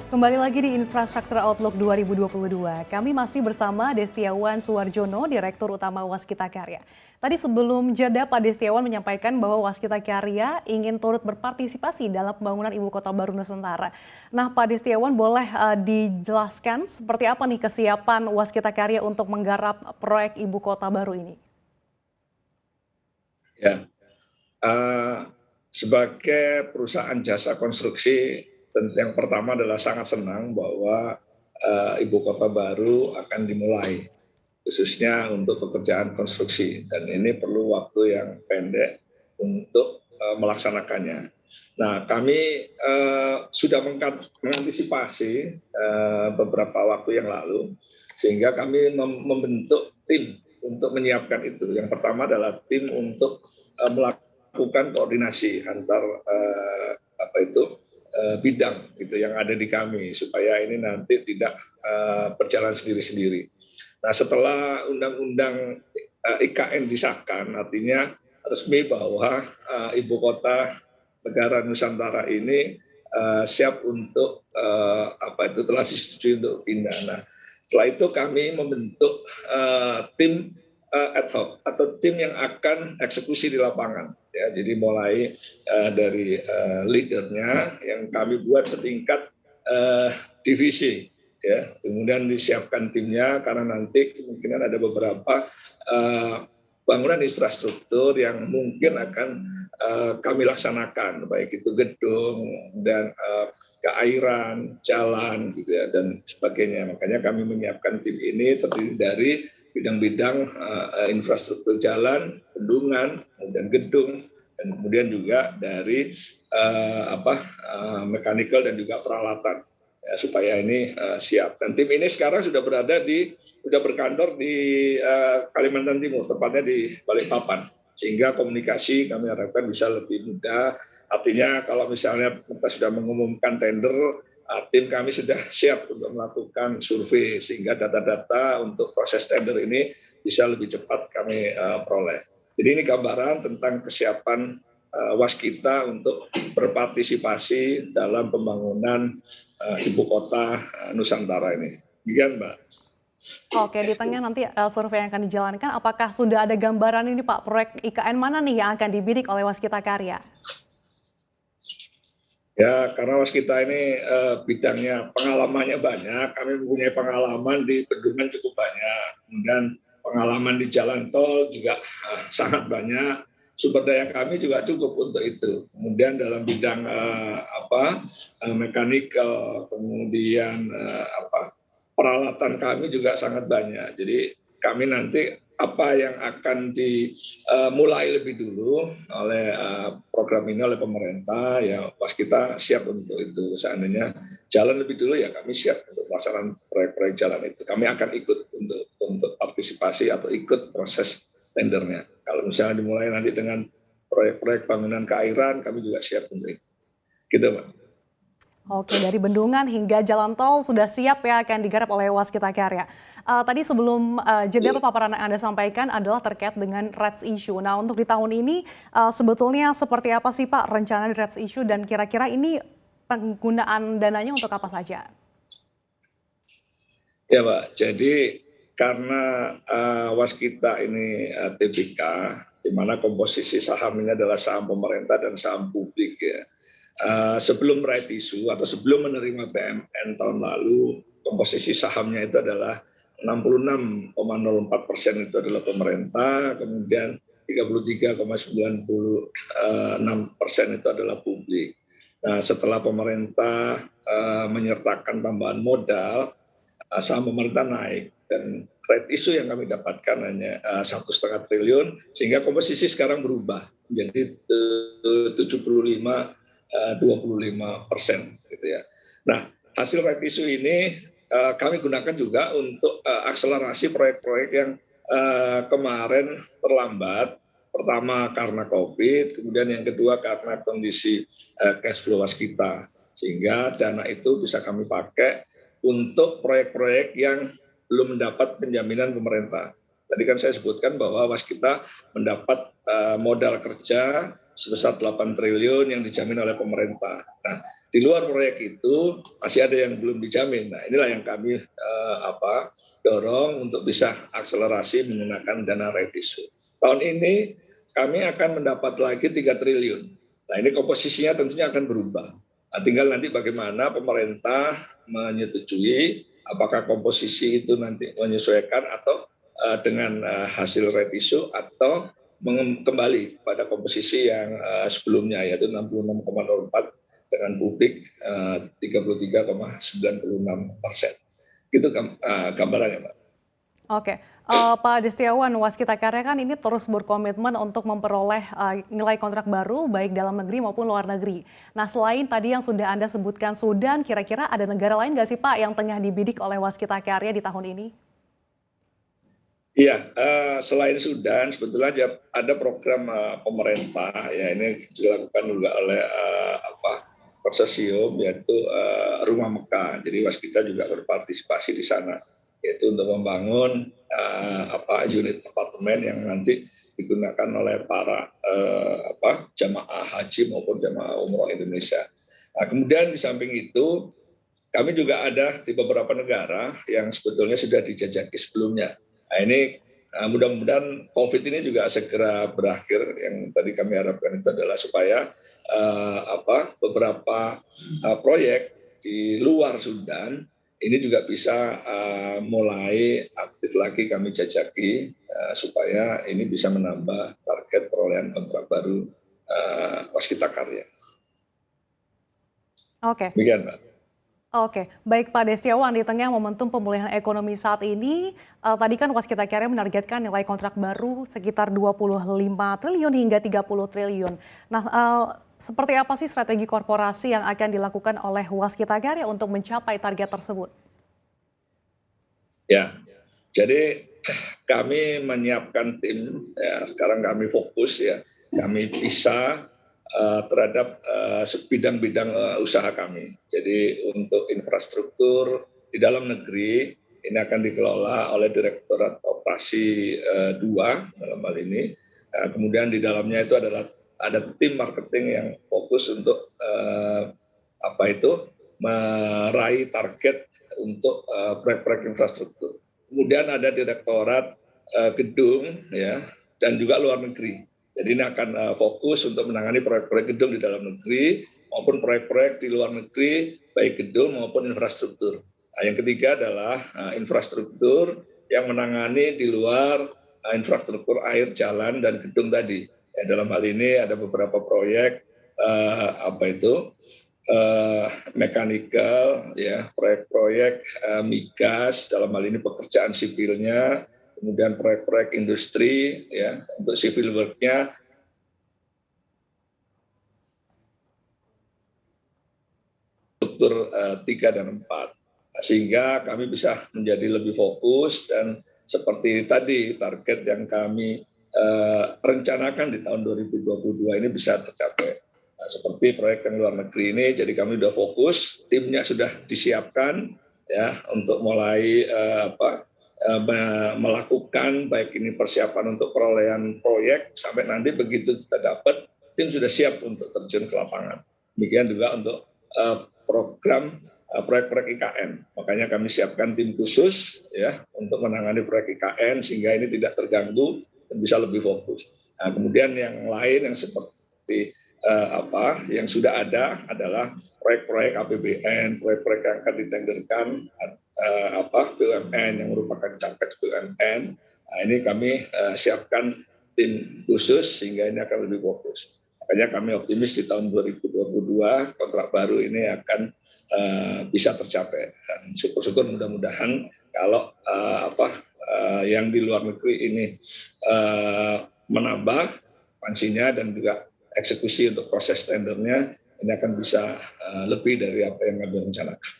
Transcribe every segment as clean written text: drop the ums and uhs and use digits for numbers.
Kembali lagi di Infrastruktur Outlook 2022. Kami masih bersama Destiawan Suwarjono, Direktur Utama Waskita Karya. Tadi sebelum jeda, Pak Destiawan menyampaikan bahwa Waskita Karya ingin turut berpartisipasi dalam pembangunan Ibu Kota Baru Nusantara. Nah, Pak Destiawan boleh dijelaskan seperti apa nih kesiapan Waskita Karya untuk menggarap proyek Ibu Kota Baru ini? Ya, sebagai perusahaan jasa konstruksi, tentu yang pertama adalah sangat senang bahwa ibu kota baru akan dimulai, khususnya untuk pekerjaan konstruksi, dan ini perlu waktu yang pendek untuk melaksanakannya. Nah, kami sudah mengantisipasi beberapa waktu yang lalu, sehingga kami membentuk tim untuk menyiapkan itu. Yang pertama adalah tim untuk melakukan koordinasi antar bidang gitu yang ada di kami, supaya ini nanti tidak berjalan sendiri-sendiri. Nah, setelah Undang-Undang IKN disahkan, artinya resmi bahwa Ibu Kota Negara Nusantara ini siap untuk telah disetujui untuk pindah. Nah, setelah itu kami membentuk tim ad hoc atau tim yang akan eksekusi di lapangan. Ya, jadi mulai dari leadernya yang kami buat setingkat divisi, ya, kemudian disiapkan timnya karena nanti kemungkinan ada beberapa bangunan infrastruktur yang mungkin akan kami laksanakan, baik itu gedung dan keairan, jalan, gitu ya, dan sebagainya. Makanya kami menyiapkan tim ini terdiri dari bidang-bidang infrastruktur jalan, bendungan, kemudian gedung, dan kemudian juga dari mechanical dan juga peralatan, ya, supaya ini siap. Dan tim ini sekarang sudah berkantor di Kalimantan Timur, tepatnya di Balikpapan, sehingga komunikasi kami harapkan bisa lebih mudah. Artinya kalau misalnya kita sudah mengumumkan tender, tim kami sudah siap untuk melakukan survei, sehingga data-data untuk proses tender ini bisa lebih cepat kami peroleh. Jadi ini gambaran tentang kesiapan Waskita untuk berpartisipasi dalam pembangunan Ibu Kota Nusantara ini. Demikian, Mbak. Oke, di tengah nanti survei yang akan dijalankan, apakah sudah ada gambaran ini Pak, proyek IKN mana nih yang akan dibidik oleh Waskita Karya? Ya, karena Waskita ini bidangnya pengalamannya banyak, kami mempunyai pengalaman di bendungan cukup banyak, kemudian pengalaman di jalan tol juga sangat banyak, sumber daya kami juga cukup untuk itu. Kemudian dalam bidang mekanikal, kemudian peralatan kami juga sangat banyak. Jadi kami nanti apa yang akan dimulai lebih dulu oleh program ini oleh pemerintah, ya Waskita siap untuk itu. Seandainya jalan lebih dulu, ya kami siap untuk pelaksanaan proyek-proyek jalan itu. Kami akan ikut untuk partisipasi atau ikut proses tendernya. Kalau misalnya dimulai nanti dengan proyek-proyek bangunan keairan, kami juga siap untuk itu. Gitu, Mbak. Oke, dari bendungan hingga jalan tol sudah siap ya akan digarap oleh Waskita Karya. Tadi sebelum jeda paparan yang Anda sampaikan adalah terkait dengan RETS issue. Nah, untuk di tahun ini sebetulnya seperti apa sih Pak rencana di RETS issue, dan kira-kira ini penggunaan dananya untuk apa saja? Ya, Pak. Jadi karena Waskita ini TBK, di mana komposisi saham ini adalah saham pemerintah dan saham publik, ya. Sebelum right issue atau sebelum menerima BMN tahun lalu, komposisi sahamnya itu adalah 66,04% itu adalah pemerintah, kemudian 33,96% itu adalah publik. Nah, setelah pemerintah menyertakan tambahan modal, saham pemerintah naik, dan right issue yang kami dapatkan hanya 1,5 triliun, sehingga komposisi sekarang berubah menjadi 75-25%, gitu ya. Nah, hasil right issue ini kami gunakan juga untuk akselerasi proyek-proyek yang kemarin terlambat. Pertama karena COVID, kemudian yang kedua karena kondisi cash flow Waskita, sehingga dana itu bisa kami pakai untuk proyek-proyek yang belum mendapat penjaminan pemerintah. Tadi kan saya sebutkan bahwa Waskita mendapat modal kerja sebesar 8 triliun yang dijamin oleh pemerintah. Nah, di luar proyek itu masih ada yang belum dijamin. Nah, inilah yang kami dorong untuk bisa akselerasi menggunakan dana revisi. Tahun ini kami akan mendapat lagi 3 triliun. Nah, ini komposisinya tentunya akan berubah. Nah, tinggal nanti bagaimana pemerintah menyetujui apakah komposisi itu nanti menyesuaikan atau dengan hasil revisi atau kembali pada komposisi yang sebelumnya yaitu 66,04 dengan publik 33,96%. Itu gambarannya, Pak. Oke, Pak Destiawan, Waskita Karya kan ini terus berkomitmen untuk memperoleh nilai kontrak baru baik dalam negeri maupun luar negeri. Nah, selain tadi yang sudah Anda sebutkan Sudan, kira-kira ada negara lain nggak sih Pak yang tengah dibidik oleh Waskita Karya di tahun ini? Iya, selain Sudan, sebetulnya ada program pemerintah ya ini dilakukan juga oleh konsorsium yaitu Rumah Mekah. Jadi Waskita juga berpartisipasi di sana, yaitu untuk membangun unit apartemen yang nanti digunakan oleh para jamaah haji maupun jamaah umroh Indonesia. Nah, kemudian di samping itu kami juga ada di beberapa negara yang sebetulnya sudah dijajaki sebelumnya. Nah, ini mudah-mudahan COVID ini juga segera berakhir. Yang tadi kami harapkan itu adalah supaya beberapa proyek di luar Sudan ini juga bisa mulai aktif lagi kami jajaki supaya ini bisa menambah target perolehan kontrak baru Waskita Karya. Oke. Demikian, Pak. Oke, baik Pak Destiawan, di tengah momentum pemulihan ekonomi saat ini, tadi kan Waskita Karya menargetkan nilai kontrak baru sekitar 25 triliun hingga 30 triliun. Nah, seperti apa sih strategi korporasi yang akan dilakukan oleh Waskita Karya untuk mencapai target tersebut? Ya, jadi kami menyiapkan tim, ya, sekarang kami fokus ya, kami bisa terhadap bidang-bidang usaha kami. Jadi untuk infrastruktur di dalam negeri ini akan dikelola oleh Direktorat Operasi 2 dalam hal ini. Kemudian di dalamnya itu ada tim marketing yang fokus untuk meraih target untuk proyek-proyek infrastruktur. Kemudian ada Direktorat Gedung ya dan juga luar negeri. Jadi ini akan fokus untuk menangani proyek-proyek gedung di dalam negeri maupun proyek-proyek di luar negeri, baik gedung maupun infrastruktur. Nah, yang ketiga adalah infrastruktur yang menangani di luar infrastruktur air, jalan, dan gedung tadi. Ya, dalam hal ini ada beberapa proyek mekanikal, ya, proyek-proyek migas, dalam hal ini pekerjaan sipilnya, kemudian proyek-proyek industri ya untuk civil work-nya struktur 3 dan 4. Sehingga kami bisa menjadi lebih fokus dan seperti tadi target yang kami rencanakan di tahun 2022 ini bisa tercapai. Nah, seperti proyek yang luar negeri ini, jadi kami sudah fokus, timnya sudah disiapkan ya untuk mulai melakukan baik ini persiapan untuk perolehan proyek sampai nanti begitu kita dapat tim sudah siap untuk terjun ke lapangan. Demikian juga untuk program proyek-proyek IKN. Makanya kami siapkan tim khusus ya untuk menangani proyek IKN sehingga ini tidak terganggu dan bisa lebih fokus. Nah, kemudian yang lain yang seperti yang sudah ada adalah proyek-proyek APBN, proyek-proyek yang akan ditenderkan BUMN yang merupakan capek BUMN. Nah, ini kami siapkan tim khusus sehingga ini akan lebih fokus. Makanya kami optimis di tahun 2022 kontrak baru ini akan bisa tercapai dan syukur-syukur mudah-mudahan kalau yang di luar negeri ini menambah pansinya dan juga eksekusi untuk proses tendernya ini akan bisa lebih dari apa yang kami rencanakan.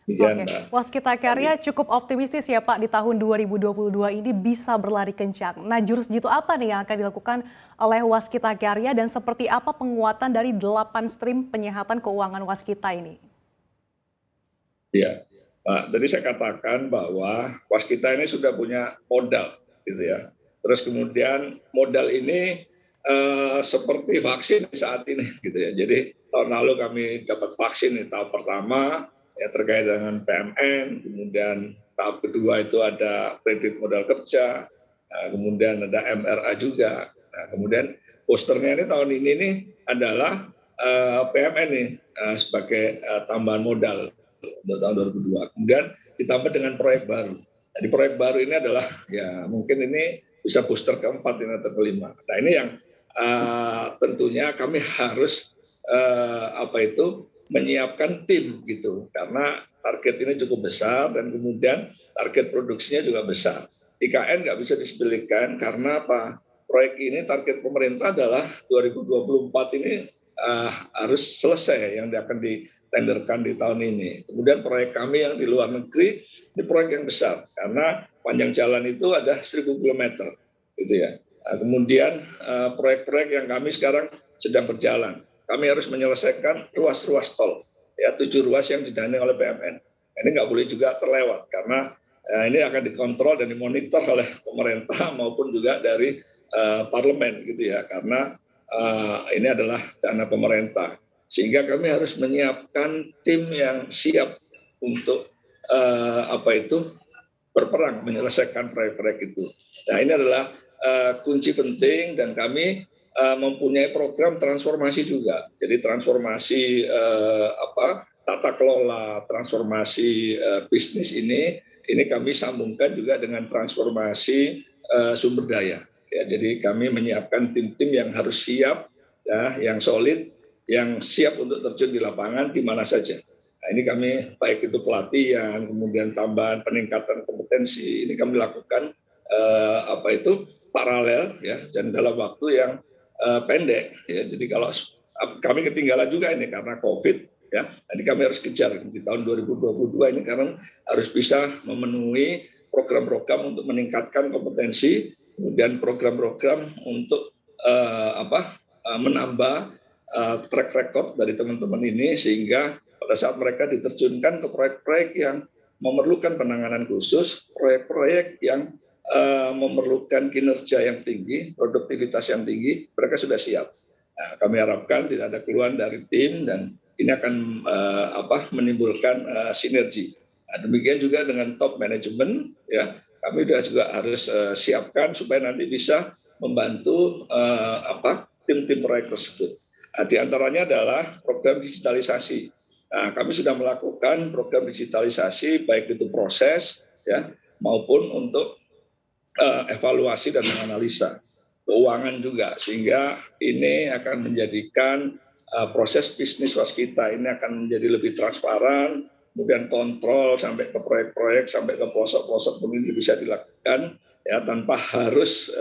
Oke, Waskita Karya cukup optimistis ya Pak di tahun 2022 ini bisa berlari kencang. Nah, jurus jitu apa nih yang akan dilakukan oleh Waskita Karya dan seperti apa penguatan dari 8 stream penyehatan keuangan Waskita ini? Iya, Pak. Tadi saya katakan bahwa Waskita ini sudah punya modal gitu ya. Terus kemudian modal ini seperti vaksin saat ini gitu ya. Jadi tahun lalu kami dapat vaksin di tahap pertama ya terkait dengan PMN, kemudian tahap kedua itu ada kredit modal kerja, kemudian ada MRA juga. Nah, kemudian posternya ini tahun ini nih adalah PMN nih sebagai tambahan modal untuk tahun 2002. Kemudian ditambah dengan proyek baru. Jadi proyek baru ini adalah ya mungkin ini bisa booster keempat ini atau kelima. Nah ini yang tentunya kami harus menyiapkan tim gitu karena target ini cukup besar dan kemudian target produksinya juga besar. IKN nggak bisa disepelekan karena apa? Proyek ini target pemerintah adalah 2024 ini harus selesai yang akan ditenderkan di tahun ini. Kemudian proyek kami yang di luar negeri ini proyek yang besar karena panjang jalan itu ada 1.000 kilometer, gitu ya. Nah, kemudian proyek-proyek yang kami sekarang sedang berjalan, kami harus menyelesaikan ruas-ruas tol, ya 7 ruas yang didanai oleh BUMN. Ini nggak boleh juga terlewat karena ini akan dikontrol dan dimonitor oleh pemerintah maupun juga dari parlemen, gitu ya, karena ini adalah dana pemerintah. Sehingga kami harus menyiapkan tim yang siap untuk berperang menyelesaikan proyek-proyek itu. Nah ini adalah kunci penting dan kami mempunyai program transformasi juga. Jadi transformasi tata kelola, transformasi bisnis ini kami sambungkan juga dengan transformasi sumber daya. Ya, jadi kami menyiapkan tim-tim yang harus siap, ya, yang solid, yang siap untuk terjun di lapangan di mana saja. Nah, ini kami baik itu pelatihan, kemudian tambahan peningkatan kompetensi, ini kami lakukan paralel, ya, dan dalam waktu yang pendek. Ya. Jadi kalau kami ketinggalan juga ini karena COVID, ya, jadi kami harus kejar di tahun 2022 ini karena harus bisa memenuhi program-program untuk meningkatkan kompetensi, kemudian program-program untuk menambah track record dari teman-teman ini sehingga pada saat mereka diterjunkan ke proyek-proyek yang memerlukan penanganan khusus, proyek-proyek yang memerlukan kinerja yang tinggi, produktivitas yang tinggi, mereka sudah siap. Nah, kami harapkan tidak ada keluhan dari tim dan ini akan menimbulkan sinergi. Nah, demikian juga dengan top management, ya, kami juga harus siapkan supaya nanti bisa membantu tim-tim proyek tersebut. Nah, di antaranya adalah program digitalisasi. Nah, kami sudah melakukan program digitalisasi baik itu proses, ya, maupun untuk evaluasi dan menganalisa keuangan juga, sehingga ini akan menjadikan proses bisnis waskita ini akan menjadi lebih transparan, kemudian kontrol sampai ke proyek-proyek, sampai ke pelosok-pelosok pun ini bisa dilakukan, ya, tanpa harus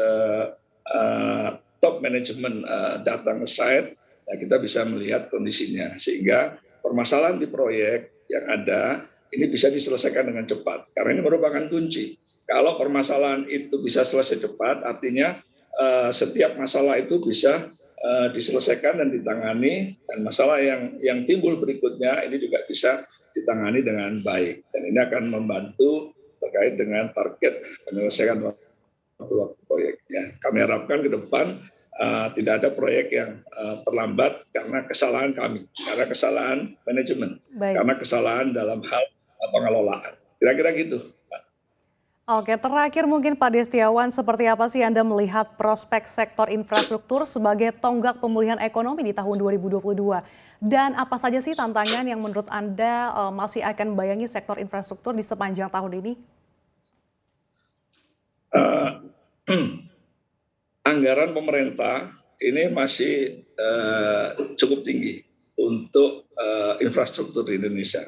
top manajemen datang ke site, ya, kita bisa melihat kondisinya, sehingga permasalahan di proyek yang ada ini bisa diselesaikan dengan cepat, karena ini merupakan kunci. Kalau permasalahan itu bisa selesai cepat, artinya setiap masalah itu bisa diselesaikan dan ditangani, dan masalah yang timbul berikutnya ini juga bisa ditangani dengan baik. Dan ini akan membantu terkait dengan target penyelesaian waktu proyeknya. Kami harapkan ke depan tidak ada proyek yang terlambat karena kesalahan kami, karena kesalahan manajemen, karena kesalahan dalam hal pengelolaan. Kira-kira gitu. Oke, terakhir mungkin Pak Destiawan, seperti apa sih Anda melihat prospek sektor infrastruktur sebagai tonggak pemulihan ekonomi di tahun 2022? Dan apa saja sih tantangan yang menurut Anda masih akan membayangi sektor infrastruktur di sepanjang tahun ini? Anggaran pemerintah ini masih cukup tinggi untuk infrastruktur di Indonesia.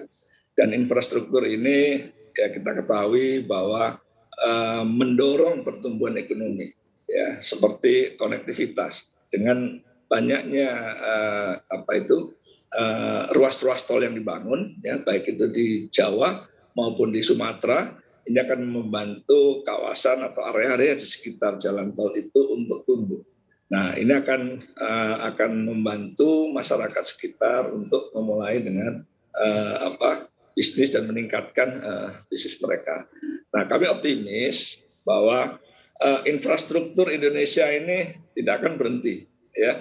Dan infrastruktur ini ya kita ketahui bahwa mendorong pertumbuhan ekonomi, ya, seperti konektivitas dengan banyaknya ruas-ruas tol yang dibangun, ya, baik itu di Jawa maupun di Sumatera, ini akan membantu kawasan atau area-area di sekitar jalan tol itu untuk tumbuh. Nah, ini akan membantu masyarakat sekitar untuk memulai dengan bisnis dan meningkatkan bisnis mereka. Nah, kami optimis bahwa infrastruktur Indonesia ini tidak akan berhenti, ya.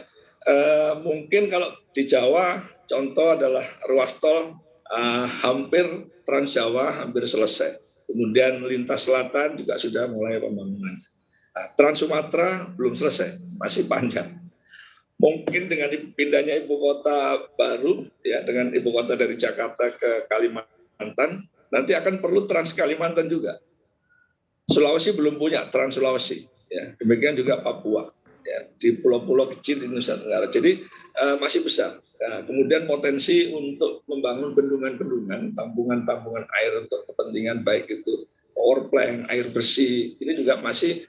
Mungkin kalau di Jawa contoh adalah ruas tol hampir Trans Jawa hampir selesai. Kemudian lintas selatan juga sudah mulai pembangunan. Nah, Trans Sumatera belum selesai, masih panjang. Mungkin dengan pindahnya ibu kota baru, ya dengan ibu kota dari Jakarta ke Kalimantan, nanti akan perlu Trans Kalimantan juga. Sulawesi belum punya Trans Sulawesi, ya. Demikian juga Papua, ya, di pulau-pulau kecil di Nusa Tenggara. Jadi masih besar. Nah, kemudian potensi untuk membangun bendungan-bendungan, tampungan-tampungan air untuk kepentingan baik itu power plant, air bersih, ini juga masih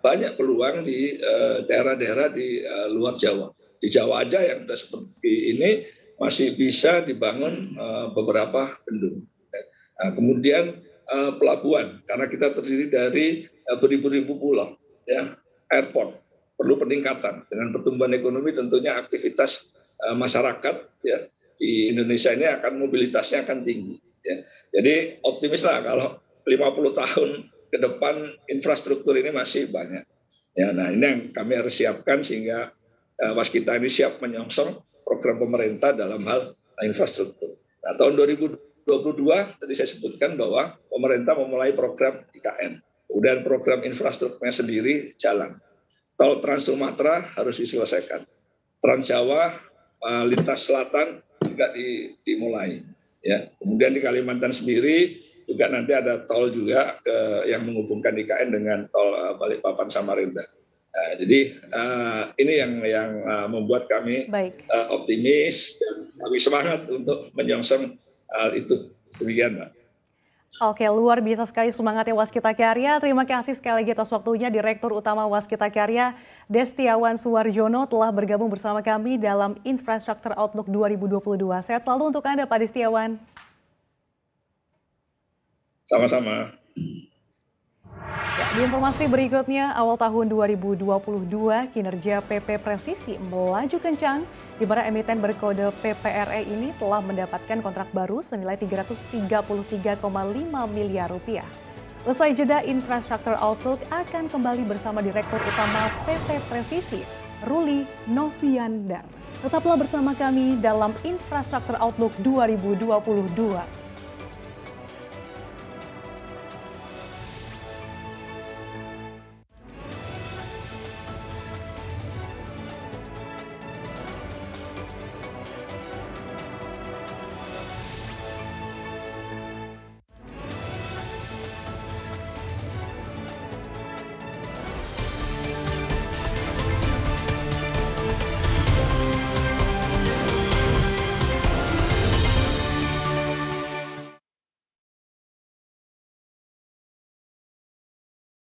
banyak peluang di daerah-daerah di luar Jawa. Di Jawa aja yang sudah seperti ini masih bisa dibangun beberapa bendung. Nah, kemudian pelabuhan, karena kita terdiri dari beribu-ribu pulau, ya, airport perlu peningkatan dengan pertumbuhan ekonomi, tentunya aktivitas masyarakat, ya, di Indonesia ini akan mobilitasnya akan tinggi, ya. Jadi optimislah kalau 50 tahun ke depan infrastruktur ini masih banyak, ya. Nah, ini yang kami harus siapkan sehingga Waskita ini siap menyongsong program pemerintah dalam hal infrastruktur. Nah, tahun 2022 tadi saya sebutkan bahwa pemerintah memulai program IKN, kemudian program infrastrukturnya sendiri jalan. Tol Trans Sumatera harus diselesaikan, Trans Jawa lintas selatan juga dimulai, ya. Kemudian di Kalimantan sendiri juga nanti ada tol juga yang menghubungkan IKN dengan tol Balikpapan Samarinda. Nah, jadi ini yang membuat kami optimis dan kami semangat untuk menyongsong hal itu. Demikian, Mbak. Oke, luar biasa sekali semangatnya Waskita Karya. Terima kasih sekali lagi atas waktunya. Direktur Utama Waskita Karya, Destiawan Suwarjono telah bergabung bersama kami dalam Infrastructure Outlook 2022. Sehat selalu untuk Anda, Pak Destiawan. Sama-sama. Ya, di informasi berikutnya, awal tahun 2022, kinerja PP Presisi melaju kencang, di mana emiten berkode PPRE ini telah mendapatkan kontrak baru senilai 333,5 miliar rupiah. Usai jeda, Infrastructure Outlook akan kembali bersama Direktur Utama PP Presisi, Ruli Noviandar. Tetaplah bersama kami dalam Infrastructure Outlook 2022.